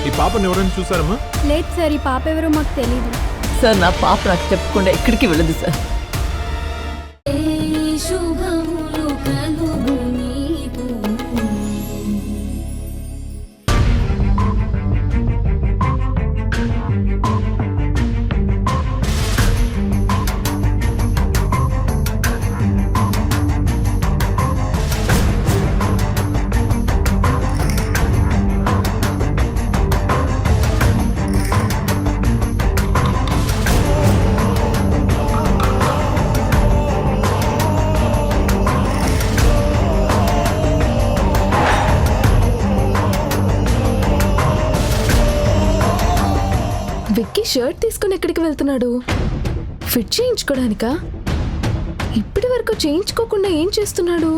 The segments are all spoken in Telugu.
ఈ పాపను ఎవరైనా చూసారమ్మా? లేదు సార్, ఈ పాప ఎవరో మాకు తెలీదు సార్. నా పాప నాకు చెప్పకుండా ఎక్కడికి వెళ్ళదు సార్. విక్కీ షర్ట్ తీసుకుని ఎక్కడికి వెళ్తున్నాడు? ఫిట్ చేయించుకోవడానికా? ఇప్పటి వరకు చేయించుకోకుండా ఏం చేస్తున్నాడు?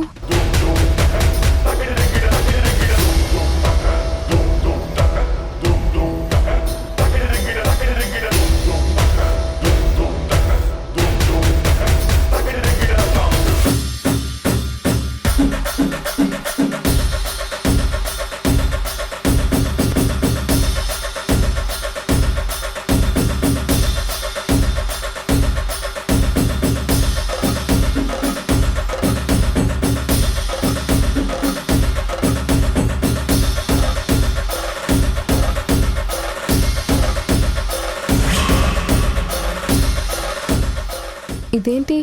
ఇదేంటి,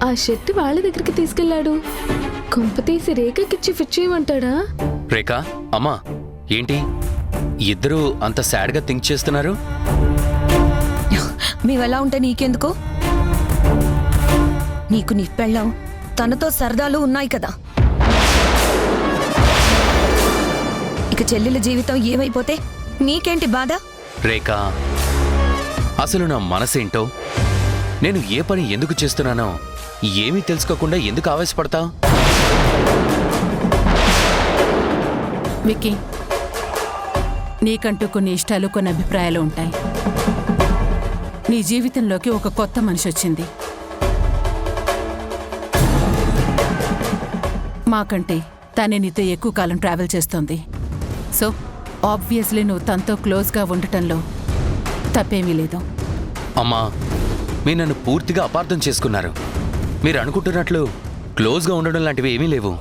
ఆ షర్ట్ వాళ్ళ దగ్గరికి తీసుకెళ్లాడు? కొంపతీసి రేఖకిచ్చి ఫిట్ చేయమంటాడా? రేఖ, అమ్మా, ఏంటి ఇద్దరు అంత సాడ్గా థింక్ చేస్తున్నారు? మేవెలా ఉంటే నీకెందుకు? నీకు నీ పెళ్ళం తనతో సరదాలు ఉన్నాయి కదా. ఇక చెల్లెల జీవితం ఏమైపోతే నీకేంటి బాధ? రేఖ, అసలు నా మనసేంటో, నేను ఏ పని ఎందుకు చేస్తున్నానో ఏమీ తెలుసుకోకుండా ఎందుకు ఆవేశపడతావు? విక్కీ, నీకంటూ కొన్ని ఇష్టాలు, కొన్ని అభిప్రాయాలు ఉంటాయి. నీ జీవితంలోకి ఒక కొత్త మనిషి వచ్చింది. మాకంటే తనే నీతో ఎక్కువ కాలం ట్రావెల్ చేస్తోంది. సో ఆబ్వియస్లీ నువ్వు తనతో క్లోజ్గా ఉండటంలో తప్పేమీ లేదు. అమ్మా, మీరు నన్ను పూర్తిగా అపార్థం చేసుకున్నారు. మీరు అనుకుంటున్నట్లు క్లోజ్గా ఉండడం లాంటివి ఏమీ లేవు.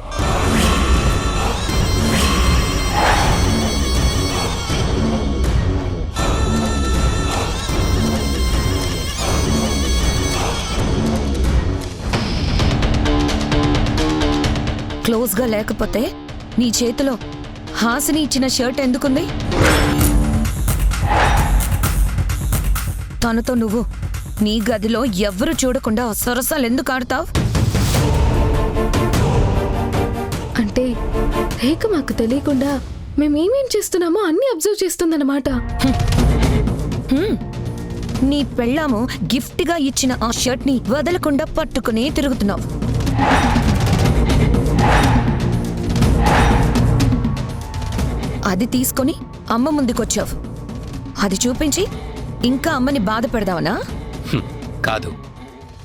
క్లోజ్గా లేకపోతే నీ చేతిలో హాసిని ఇచ్చిన షర్ట్ ఎందుకుంది? తనతో నువ్వు నీ గదిలో ఎవ్వరూ చూడకుండా సరసాలు ఎందుకు ఆడతావు? అంటే రేఖ మాకు తెలియకుండా మేమేమేం చేస్తున్నామో అన్ని అబ్జర్వ్ చేస్తుందన్నమాట. నీ పెళ్ళాము గిఫ్ట్గా ఇచ్చిన ఆ షర్ట్ ని వదలకుండా పట్టుకుని తిరుగుతున్నావు. అది తీసుకొని అమ్మ ముందుకొచ్చావు. అది చూపించి ఇంకా అమ్మని బాధ పెడదావనా? కాదు,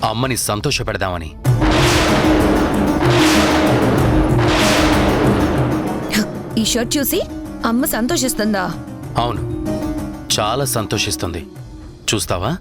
అమ్మని సంతోష పెడదామని. ఈ షర్ట్ చూసి అమ్మ సంతోషిస్తుందా? అవును, చాలా సంతోషిస్తుంది. చూస్తావా?